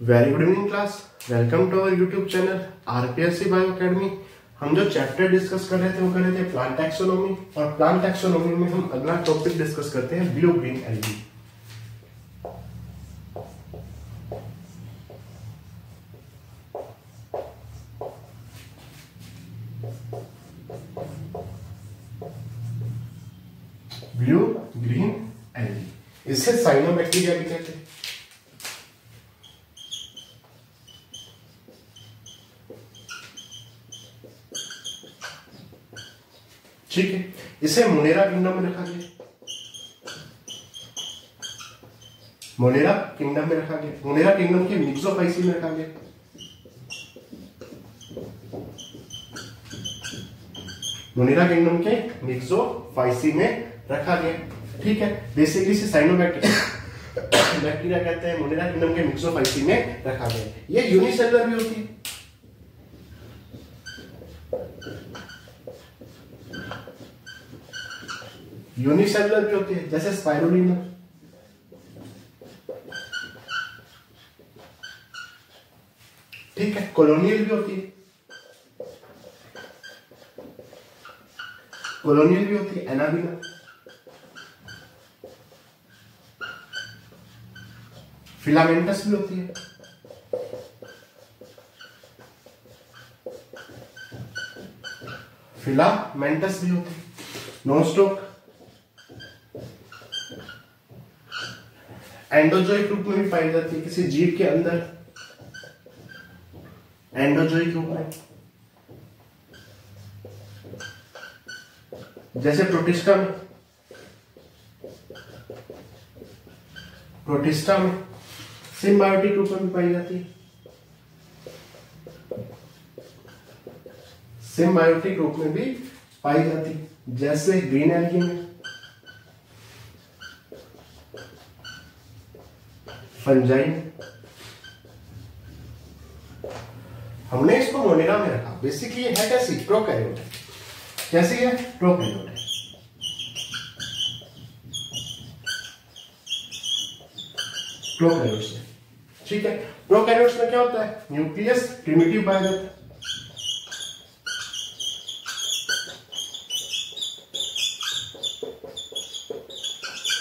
Very good evening class. Welcome to our YouTube channel RPSC bio academy. हम जो chapter discuss कर रहे थे वो कर रहे थे प्लांट टैक्सोनॉमी, और प्लांट टैक्सोनॉमी में हम अगला टॉपिक डिस्कस करते हैं blue green algae. Blue green algae, इसे साइनोबैक्टीरिया भी कहते हैं। ठीक है, इसे मोनेरा किंगडम में रखा गया। मोनेरा किंगडम में रखा गया। मोनेरा किंगडम के मिक्सोफाइसी में रखा गया। मोनेरा किंगडम के मिक्सोफाइसी में रखा गया। ठीक है, बेसिकली इसे साइनोबैक्टीरिया बैक्टीरिया कहते हैं। मोनेरा किंगडम के मिक्सोफाइसी में रखा गया। ये यूनिसेलुलर भी होती है। यूनिसेलुलर भी होती है, जैसे स्पाइरुलिना। ठीक है, कॉलोनियल भी होती है। कॉलोनियल भी होती है, एनाबिना। फिलामेंटस भी होती है। फिलामेंटस भी होती है। नॉनस्टॉक। एंडोजोइक रूप में भी पाई जाती है किसी जीव के अंदर। एंडोजोइक रूप में, जैसे प्रोटिस्टा में। प्रोटिस्टा में सिम्बायोटिक रूप में भी पाई जाती है। सिम्बायोटिक रूप में भी पाई जाती है, जैसे ग्रीन एल्गी में। फंजाई में। हमने इसको मोनेरा में रखा। बेसिकली ये है कैसी? प्रोकैरियोट है। कैसी है? प्रोकैरियोट है। प्रोकैरियोट्स में। ठीक है, प्रोकैरियोट्स में क्या होता है? न्यूक्लियस प्रिमिटिव पाया जाता है।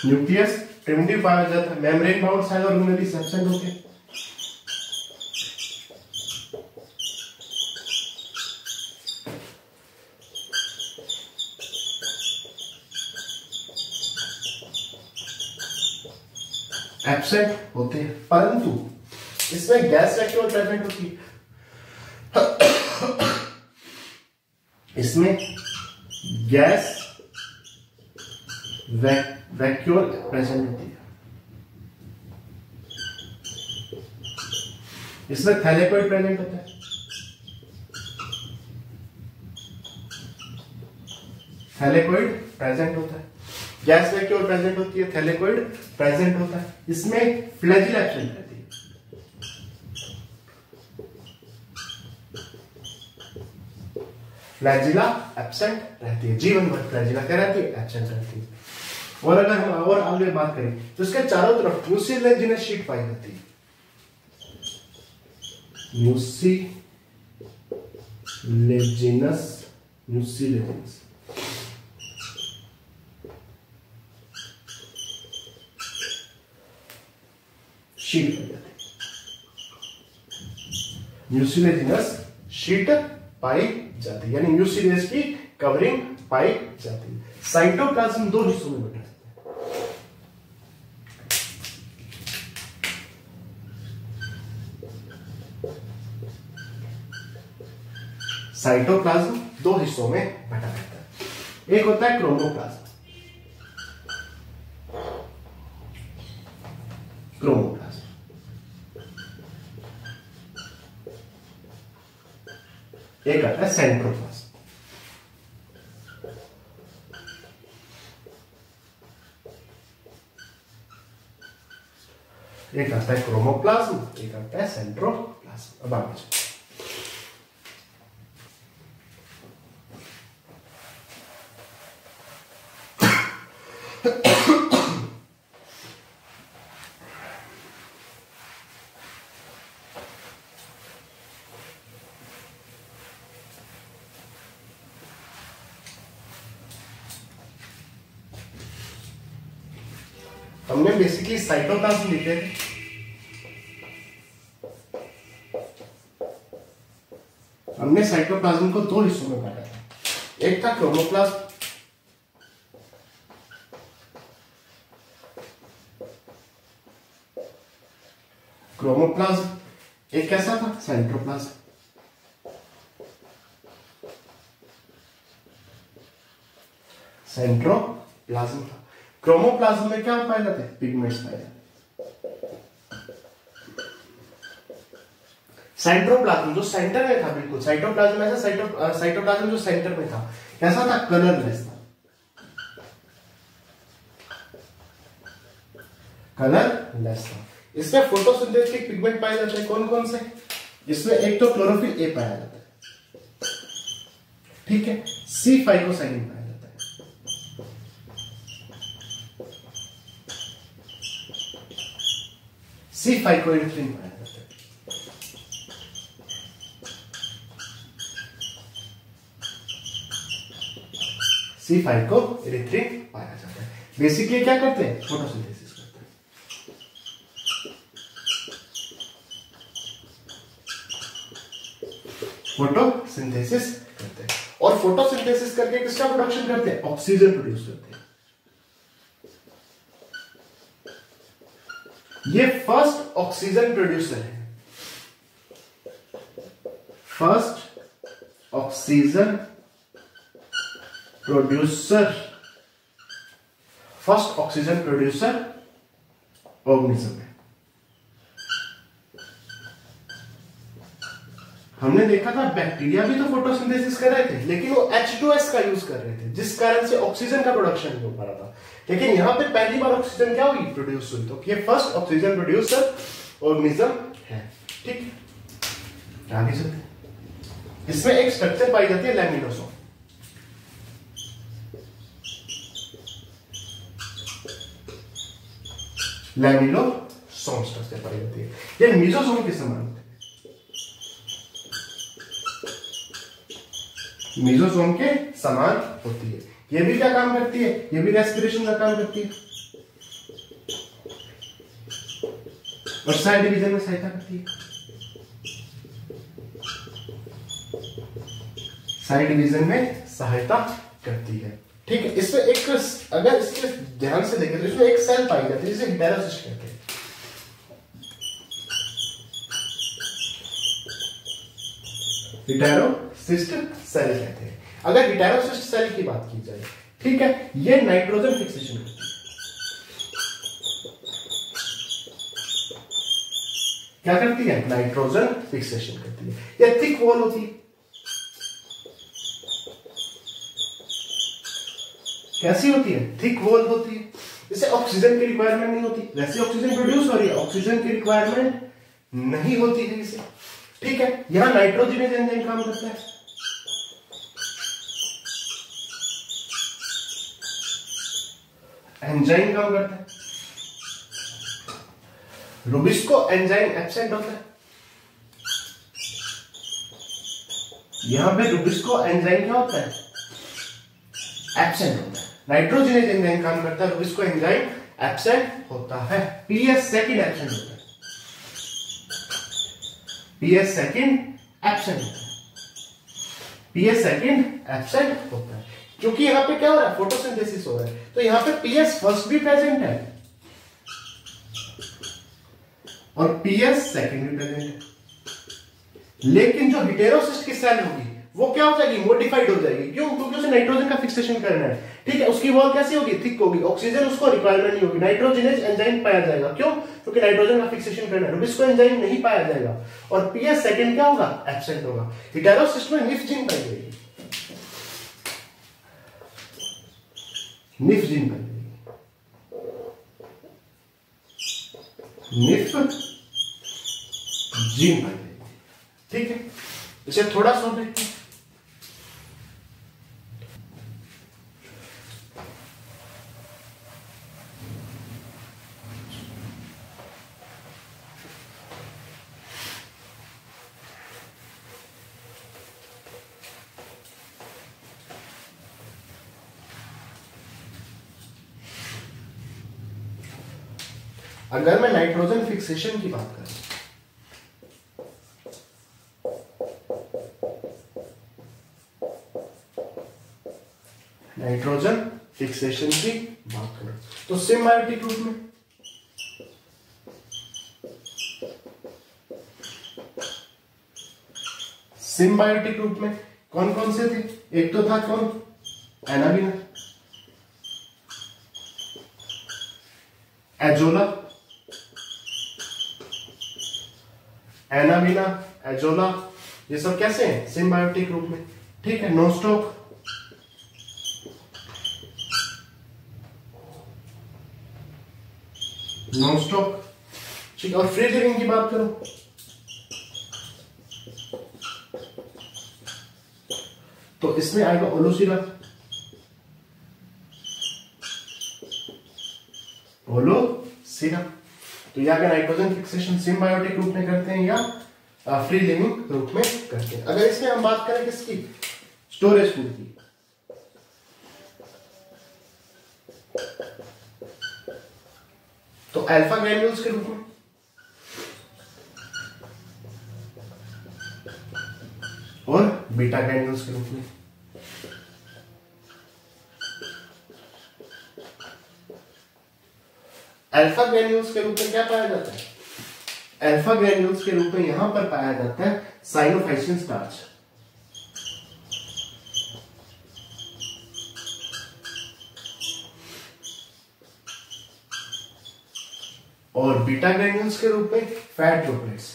न्यूक्लियस प्रिमिटिव पाया जाता है। मेम्ब्रेन बाउंड सेल और उनमें भी एब्सेंट होते हैं। एब्सेंट होते हैं, परंतु इसमें गैस वैक्यूल प्रेजेंट होती है। इसमें गैस वैक्यूल प्रेजेंट होती है। इसमें थैलेकोइड प्रेजेंट होता है। थैलेकोइड प्रेजेंट होता है। गैस वैक्यूल प्रेजेंट होती है, थैलेकोइड प्रेजेंट होता है। इसमें फ्लैजिला एब्सेंट रहती है। फ्लैजिला एब्सेंट रहती है। जीवन भर फ्लैजिला क्या रहती है? एब्सेंट रहती है। और अगर हम और आगे बात करें तो इसके चारों तरफ म्यूसिलेजिनस शीट पाई जाती है। म्यूसिलेजिनस शीट पाई जाती है। म्यूसिलेजिनस शीट पाई जाती है, यानी म्यूसिलेज की कवरिंग पाई जाती है। साइटोप्लाज्म दो हिस्सों में बटा है। साइटोप्लाज्म दो हिस्सों में बटा रहता है। एक होता है क्रोमोप्लाज्म। क्रोमोप्लाज्म एक आता है सेंट्रोप्लाज्म। एक आता है क्रोमोप्लाज्म, एक आता है सेंट्रोप्लाज्म। अब आगे चलते हैं। हमने बेसिकली साइटोप्लाज्म लिखे थे, हमने साइटोप्लाज्म को दो हिस्सों में बांटा था, एक था क्रोमोप्लाज्म, एक कैसा था, साइटोप्लाज्म। सेंट्रोप्लाज्म था। क्रोमोप्लाज्म में क्या पाए जाते हैं, पिगमेंट्स पाए जाते हैं। साइटोप्लाज्म जो सेंटर में था, बिल्कुल साइटोप्लाज्म ऐसा, साइटोप्लाज्म जो सेंटर में था कैसा था, कलरलेस था, कलरलेस था। इसमें फोटोसिंथेटिक पिगमेंट पाए जाते हैं, कौन कौन से, इसमें एक तो क्लोरोफिल ए पाया जाता है, ठीक है, सी फाइकोसाइनिन पाया जाता है, सी फाइकोइरिथ्रिन पाया जाता है, सी फाइकोइरिथ्रिन पाया जाता है। बेसिकली क्या करते हैं, फोटोसिंथेसिस करते हैं। फोटोसिंथेसिस करते हैं, और फोटोसिंथेसिस करके किसका प्रोडक्शन करते हैं, ऑक्सीजन प्रोड्यूस करते हैं। ये फर्स्ट ऑक्सीजन प्रोड्यूसर है, first oxygen producer, first oxygen producer organism है। हमने देखा था बैक्टीरिया भी तो फोटोसिंथेसिस कर रहे थे, लेकिन वो H2S का यूज कर रहे थे, जिस कारण से ऑक्सीजन का प्रोडक्शन नहीं हो पा रहा था। लेकिन यहां पे पहली बार ऑक्सीजन क्या हुई, प्रोड्यूस हुई, तो ये फर्स्ट ऑक्सीजन प्रोड्यूसर ऑर्गेनिज्म है, ठीक। आगे चलते हैं, इसमें एक स्ट्रक्चर पाई जाती है लैमिनोसोम। लैमिनोसोम स्ट्रक्चर पाई जाती है, ये मीजोसोम के समान होते हैं, मीजोसोम के समान होती है। ये भी क्या काम करती है, ये भी रेस्पिरेशन का काम करती है, और साइड डिवीजन में सहायता करती है, साइड डिवीजन में सहायता करती है, ठीक है। इसमें एक, अगर इसके ध्यान से देखें तो इसमें एक सेल पाई जाती है जिसे हेटेरोसिस्ट कहते हैं, हेटेरोसिस्ट सेल कहते हैं। अगर हेटेरोसिस्ट सेल की बात की जाए, ठीक है, ये नाइट्रोजन फिक्सेशन करती है, क्या करती है, नाइट्रोजन फिक्सेशन करती है। ये थिक वॉल होती है, कैसी होती है, थिक वॉल होती है, इसे ऑक्सीजन की रिक्वायरमेंट नहीं होती, वैसे ऑक्सीजन प्रोड्यूस हो रही है, ऑक्सीजन की रिक्वायरमेंट नहीं होती है इसे, ठीक है। यहां नाइट्रोजनेज एंजाइम काम करता है, एंजाइम काम करता है, रुबिस्को एंजाइम एब्सेंट होता है, यहां पे रुबिस्को एंजाइम क्या होता है, एब्सेंट होता है। नाइट्रोजनेज एंजाइम काम करता है, रुबिस्को एंजाइम एब्सेंट होता है, पीएस सेकंड एब्सेंट होता है, पीएस सेकंड एब्सेंट होता है, पीएस सेकंड एब्सेंट होता है, क्योंकि यहां पे क्या हो रहा है, फोटोसिंथेसिस हो रहा है, तो यहां पे पीएस फर्स्ट भी प्रेजेंट है और पीएस सेकंड भी प्रेजेंट है। लेकिन जो हेटेरोसिस्ट की सेल होगी वो क्या हो जाएगी, मॉडिफाइड हो जाएगी, क्यों, क्योंकि उसे नाइट्रोजन का फिक्सेशन करना है, ठीक है। उसकी वॉल कैसी होगी, थिक होगी, ऑक्सीजन उसको रिक्वायरमेंट नहीं होगी, नाइट्रोजनेज एंजाइम पाया जाएगा, क्यों, क्योंकि नाइट्रोजन का फिक्सेशन करना है, रुबिस्को एंजाइम नहीं पाया जाएगा, और पीएस सेकंड क्या होगा, एब्सेंट होगा। हेटेरोसिस्ट में निफ जीन पाई जाएगी, निफ जीन पाई जाएगी, निफ जीन पाई जाएगी, ठीक है। इसे थोड़ा सा देखते हैं, अगर मैं नाइट्रोजन फिक्सेशन की बात करूं, नाइट्रोजन फिक्सेशन की बात करूं तो सिम्बायोटिक रूप में सिम्बायोटिक रूप में कौन कौन से थे? एक तो था कौन? एनाबिना, एजोला, एनाबिना, एजोला, ये सब कैसे हैं? सिम्बायोटिक रूप में। ठीक है, नोस्टॉक, नॉनस्टॉप। ठीक है, और फ्री लिविंग की बात करो तो इसमें आएगा ओलोसिरा, ओलोसिरा। तो या नाइट्रोजन फिक्सेशन सिम्बायोटिक रूप में करते हैं या फ्री लिविंग रूप में करते हैं। अगर इसमें हम बात करें किसकी? स्टोरेज फूड की, तो अल्फा ग्रैन्यूल्स के रूप में, और बीटा ग्रैन्यूल्स के रूप में। अल्फा ग्रैन्यूल्स के रूप में क्या पाया जाता है? अल्फा ग्रैन्यूल्स के रूप में यहां पर पाया जाता है साइनोफाइसिन स्टार्च, और बीटा ग्रैन्यूल्स के रूप में फैट ड्रॉपलेट्स,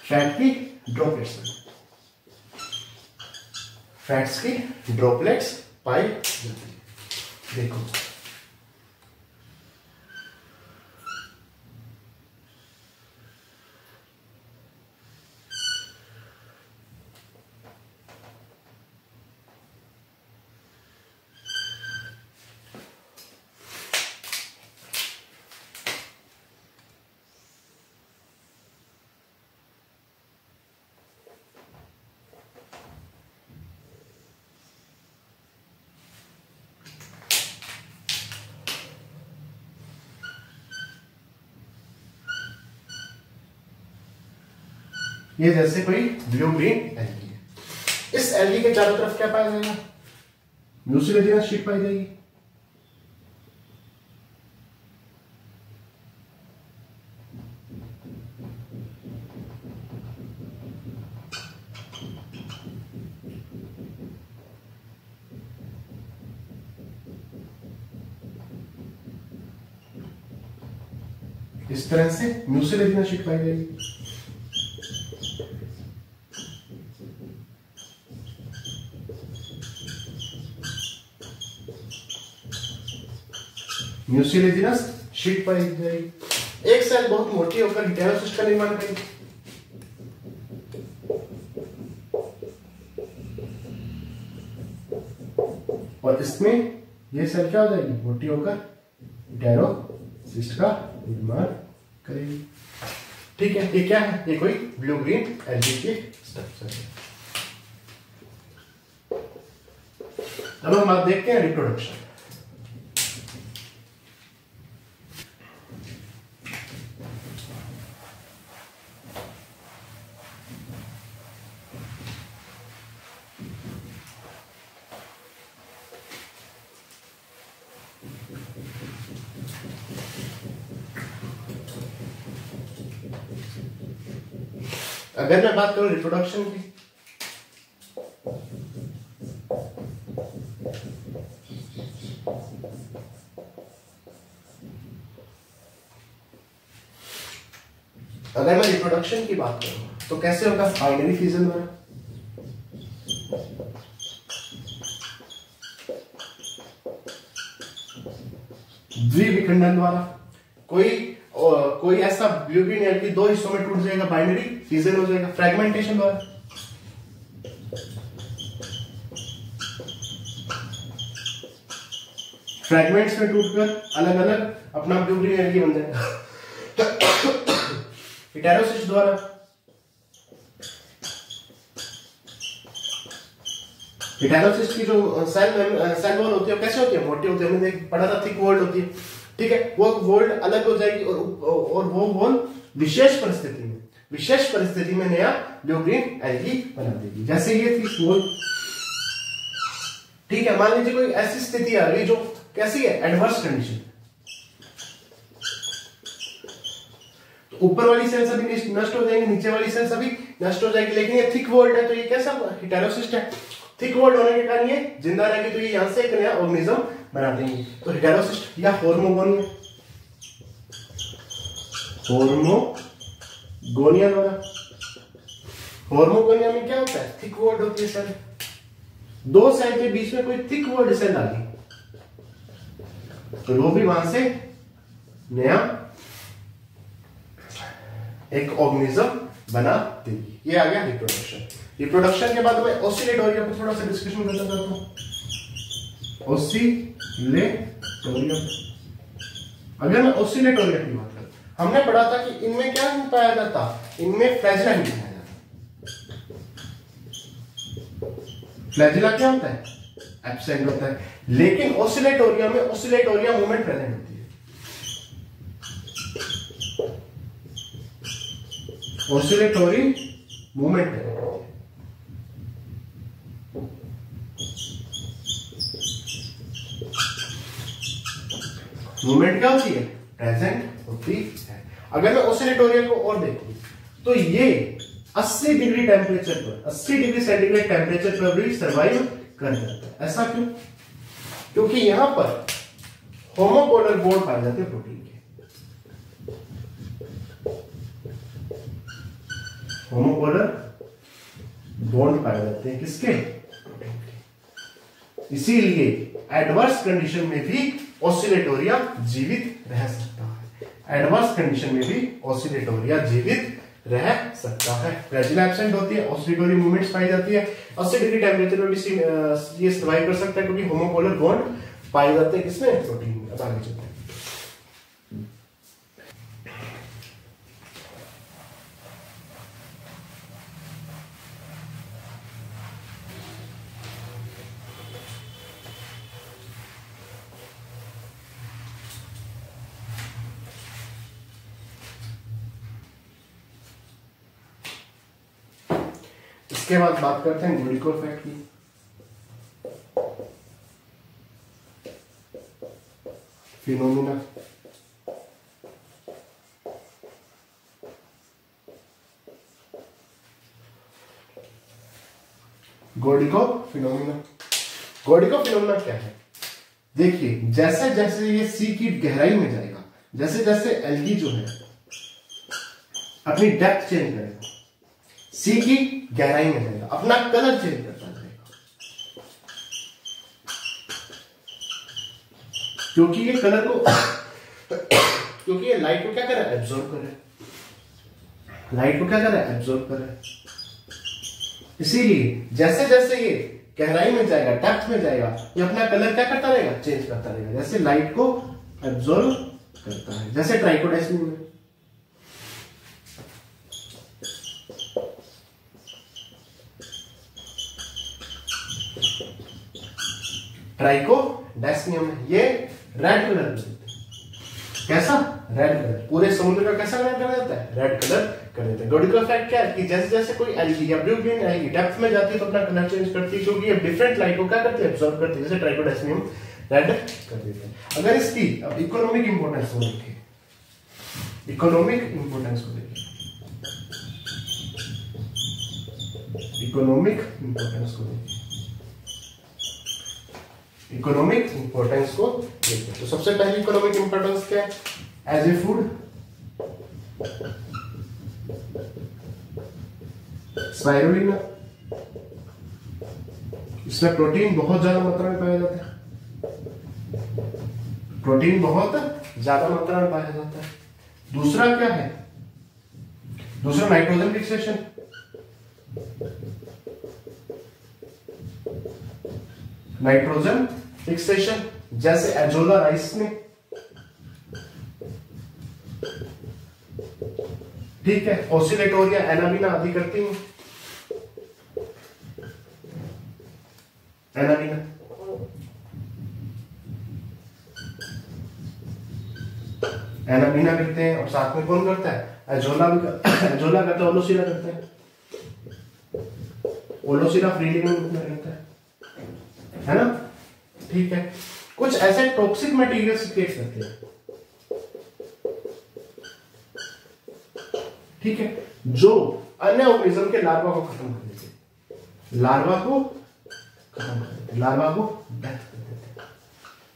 फैट की ड्रॉपलेट्स, फैट्स की ड्रॉपलेट्स पाई जाती है। देखो ये जैसे कोई ब्लू ग्रीन एल्गी है। इस एल्गी के चारों तरफ क्या पाया जाएगा? म्यूसिलेजिनस शीट पाई जाएगी। इस तरह से म्यूसिलेजिनस शीट पाई जाएगी। म्यूसिलेजिनस शीट पाई जाएगी। एक सेल बहुत मोटी होकर हेटेरोसिस्ट का निर्माण करेगी। और इसमें ये सेल क्या हो जाएगी? मोटी होकर हेटेरोसिस्ट का निर्माण करेगी। ठीक है, ये क्या है? ये कोई ब्लू ग्रीन एल्गी की स्ट्रक्चर है। अब हम आप देखते हैं रिप्रोडक्शन। अगर मैं बात करूं रिप्रोडक्शन की, अगर मैं रिप्रोडक्शन की बात करूं तो कैसे होगा? बाइनरी फ्यूजन द्वारा। द्विविखंडन द्वारा। कोई ऐसा ब्लू ग्रीन एल्गी दो हिस्सों में टूट जाएगा, बाइनरी फ्यूजन हो जाएगा। फ्रैगमेंटेशन द्वारा। फ्रैगमेंट्स में टूटकर अलग अलग अपना ब्लू ग्रीन एल्गी बन जाएगा। हेटेरोसिस द्वारा। हेटेरोसिस की जो सेल वॉल होती है कैसे होती है? मोटी होती है। हमने पढ़ा था थिक वॉल्ड होती है। ठीक है, वो वोल्ट अलग हो जाएगी और वो वोल विशेष परिस्थिति में नया ब्लू ग्रीन एल्गी बना देगी। जैसे ये थी वोल, ठीक है, मान लीजिए कोई ऐसी स्थिति आ गई जो कैसी है, एडवर्स कंडीशन, तो ऊपर वाली सेल सभी नष्ट हो जाएंगी, नीचे वाली सेल सभी नष्ट हो जाएगी। लेकिन ये थिक वोल्ट है तो ये कैसा हेटेरोसिस्ट है, थिक वोल्ट होने के कारण ये जिंदा रहेगी, तो ये यहां से एक नया ऑर्गेनिज्म बना देंगी। तो हेटेरोसिस्ट या होर्मोगोनिया में क्या होता है, थिक वोल्ट होती है सेल, दो सेल के बीच में कोई थिक वोल्ट सेल आ गई तो वो भी वहां से नया एक ऑर्गेनिज्म बना देगी। ये आ गया रिप्रोडक्शन। रिप्रोडक्शन के बाद मैं ऑसिलेटोरिया पर थोड़ा सा डिस्कशन करना चाहता हूं। ऑसिलेटोरिया, अगर मैं ऑसिलेटोरिया की बात करूं, हमने पढ़ा था कि इनमें क्या पाया जाता, इनमें फ्लैजिला नहीं पाया जाता। फ्लैजिला क्या होता है, एब्सेंट होता है। लेकिन ऑसिलेटोरिया में ऑसिलेटोरिया मूवमेंट प्रेजेंट होती है। ऑसिलेटोरी मूवमेंट है, मूवमेंट क्या होती है, प्रेजेंट होती है। अगर मैं ऑसिलेटोरिया को और देखूं तो ये 80 डिग्री टेम्परेचर पर, 80 डिग्री सेंटीग्रेड टेम्परेचर पर भी सर्वाइव कर जाता है। ऐसा क्यों, क्योंकि यहां पर होमोपोलर बॉन्ड पाए जाते हैं प्रोटीन के, होमोपोलर बॉन्ड पाए जाते हैं किसके, प्रोटीन के। इसीलिए एडवर्स कंडीशन में भी ऑसिलेटोरिया जीवित रह सकता है। एडवर्स कंडीशन में भी ऑसिलेटोरिया जीवित रह सकता है। फ्लैजिला एब्सेंट होती है, ऑसिलेटोरी मूवमेंट्स पाई जाती है। 80 डिग्री टेम्परेचर में भी ये सर्वाइव कर सकता है क्योंकि होमोपोलर बॉन्ड पाए जाते हैं किसमें, प्रोटीन में। अब आगे चलते हैं। इसके बाद बात करते हैं गोडिको इफेक्ट की। फिनोमिना, गोडिको फिनोमिना। गोडिको फिनोमिना क्या है, देखिए जैसे जैसे ये सी की गहराई में जाएगा, जैसे जैसे एल्गी जो है अपनी डेप्थ चेंज करेगा, सी की गहराई में जाएगा, अपना कलर चेंज करता जाएगा, क्योंकि ये कलर को क्योंकि ये लाइट को क्या कर रहा है, एब्जॉर्ब कर रहा है, लाइट को क्या कर रहा है, एब्जॉर्ब कर रहा है। इसीलिए जैसे जैसे ये गहराई में जाएगा, डेप्थ में जाएगा, ये अपना कलर क्या करता रहेगा, चेंज करता रहेगा, जैसे लाइट को एब्जॉर्ब करता है। जैसे ट्राइकोडेस्मी में ट्राइकोडेस्मियम में ये रेड कलर कर देते हैं। कैसा, रेड कलर, पूरे समुद्र का कैसा कलर कर देता है, रेड कलर कर देते हैं। गोडिको इफेक्ट क्या है कि जैसे जैसे कोई एल्गी या ब्लू ग्रीन एल्गी डेप्थ में जाती है तो अपना कलर चेंज करती है, क्योंकि ये डिफरेंट लाइट को क्या करती है, एब्जॉर्ब करती है। जैसे ट्राइकोडेस्मियम रेड कर देते हैं। अगर इसकी अब इकोनॉमिक इंपोर्टेंस को देखिए, इकोनॉमिक इंपोर्टेंस को देखिए, इकोनॉमिक इंपोर्टेंस को देखिए, इकोनॉमिक इंपोर्टेंस को देखते हैं। तो सबसे पहली इकोनॉमिक इंपोर्टेंस क्या है, एज ए फूड, स्पाइरुलिना, इसमें प्रोटीन बहुत ज्यादा मात्रा में पाया जाता है, प्रोटीन बहुत ज्यादा मात्रा में पाया जाता है। दूसरा क्या है, दूसरा नाइट्रोजन फिक्सेशन, नाइट्रोजन फिक्सेशन, जैसे एजोला राइस में, ठीक है, ऑसिलेटोरिया, एनाबिना आदि करती हूं, एनाबिना। फिलामिना करते हैं, और साथ में कौन करता है, एजोला भी एजोला करता है, ओलोसिरा करता है, ओलोसिरा फ्री लिगेंड ग्रुप में रहता है ना। ठीक है, कुछ ऐसे टॉक्सिक मटेरियल्स क्रिएट करते हैं, ठीक है, जो अन्य ऑर्गेनिज्म के लार्वा को खत्म कर देते, लार्वा को खत्म कर देते, लार्वा को डेथ कर देते।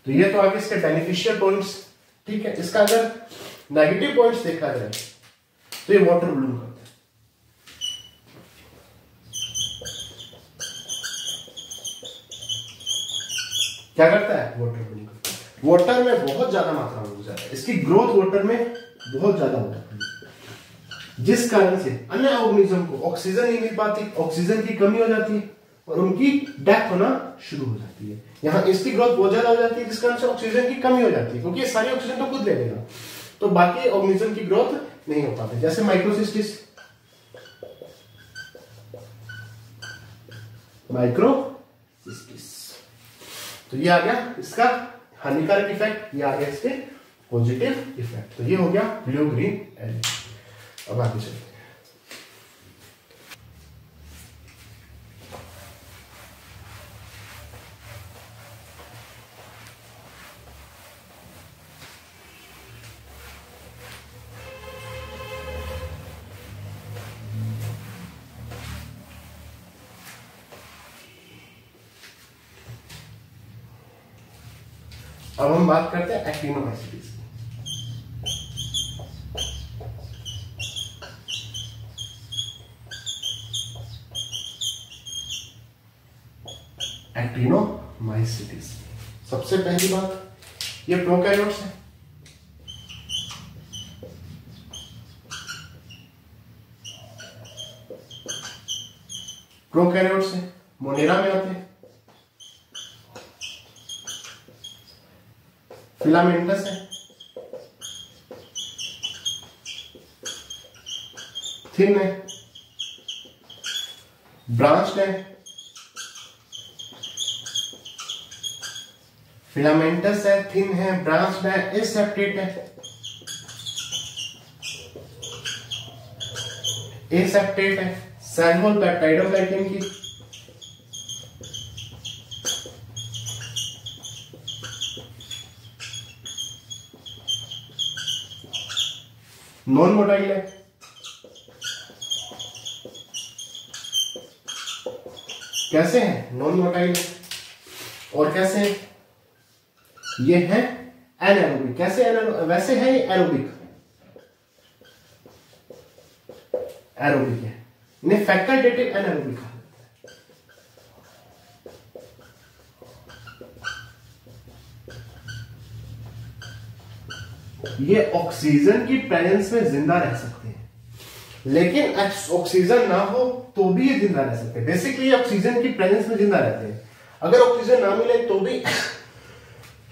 तो ये तो आगे इसके बेनिफिशियल पॉइंट्स। ठीक है, इसका अगर नेगेटिव पॉइंट्स देखा जाए तो ये वाटर ब्लूम करता है। क्या करता है, वाटर ब्लूम करता है। वाटर में बहुत ज्यादा मात्रा में हो जाता है, इसकी ग्रोथ वाटर में बहुत ज्यादा होता है, जिस कारण से अन्य ऑर्गेनिज्म को ऑक्सीजन नहीं मिल पाती, ऑक्सीजन की कमी हो जाती है और उनकी डेथ होना शुरू हो जाती है। यहाँ इसकी ग्रोथ बहुत ज्यादा हो जाती है, जिस कारण से ऑक्सीजन की कमी हो जाती है, क्योंकि ये सारी ऑक्सीजन तो खुद ले लेगा, तो बाकी ऑर्गेनिज्म की ग्रोथ नहीं हो पाती। जैसे माइक्रोसिस्टिस, माइक्रोसिस्टिस, तो ये आ गया इसका हानिकारक इफेक्ट, ये आ गया इसके पॉजिटिव इफेक्ट। तो ये हो गया ब्लू ग्रीन एलगी। अब आगे चलते हैं। अब हम बात करते हैं एक्टिनोमाइसीट्स की। एक्टिनोमाइसीट्स, सबसे पहली बात, ये प्रोकैरियोट्स है, प्रोकैरियोट्स है, मोनेरा में आते हैं, फिलामेंटस है, थिन है, ब्रांच्ड है, फिलामेंटस है, थिन है, ब्रांच्ड है, एसेप्टेट है, एसेप्टेट है, सेल वॉल पेप्टाइडोग्लाइकेन की, नॉन मोटाइल है, कैसे है, नॉन मोटाइल है, और कैसे है, ये है एनारोबिक, कैसे वैसे है ये एरोबिक, एरोबिक है, इन्हें फैकल्टेटिव एनारोबिक कहा जाता है। ये ऑक्सीजन की प्रेजेंस में जिंदा रह सकते हैं, लेकिन ऑक्सीजन ना हो तो भी ये जिंदा रह सकते हैं। बेसिकली ऑक्सीजन की प्रेजेंस में जिंदा रहते हैं, अगर ऑक्सीजन ना मिले तो भी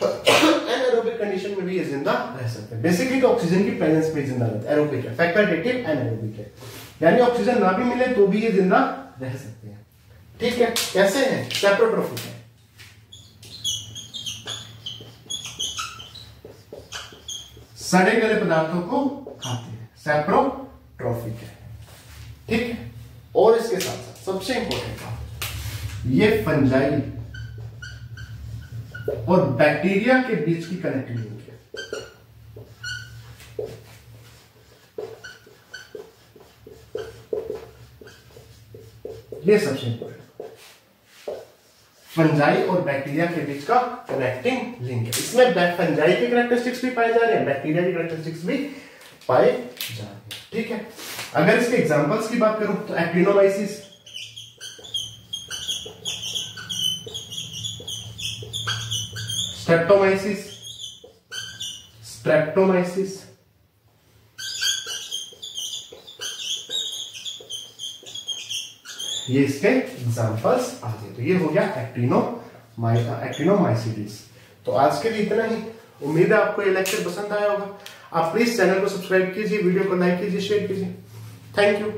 एनारोबिक कंडीशन में भी ये जिंदा रह सकते हैं। बेसिकली तो ऑक्सीजन की प्रेजेंस में जिंदा रहते हैं, एरोबिक है, फैकल्टेटिव एनारोबिक है, यानी ऑक्सीजन ना भी मिले तो भी ये जिंदा रह सकते हैं। ठीक है, कैसे है, सैप्रोट्रोफिक है, सड़े गले पदार्थों को खाते हैं, सैप्रोट्रोफिक है। ठीक है, और इसके साथ साथ सबसे इंपॉर्टेंट बात, ये फंजाई और बैक्टीरिया के बीच की कनेक्टिविटी है। ये सबसे इंपॉर्टेंट, फंजाई और बैक्टीरिया के बीच का कनेक्टिंग लिंक है। इसमें फंजाई के कैरेक्टरिस्टिक्स भी पाए जा रहे हैं, बैक्टीरिया के कैरेक्टरिस्टिक्स भी पाए जा रहे हैं। ठीक है, अगर इसके एग्जांपल्स की बात करूं तो एक्टिनोमाइसिस, स्ट्रेप्टोमाइसिस, स्ट्रेप्टोमाइसिस, ये इसके एग्जांपल्स आ गए। तो ये हो गया एक्टिनोमाइसीट्स। तो आज के लिए इतना ही। उम्मीद है आपको ये लेक्चर पसंद आया होगा। आप प्लीज चैनल को सब्सक्राइब कीजिए, वीडियो को लाइक कीजिए, शेयर कीजिए। Thank you.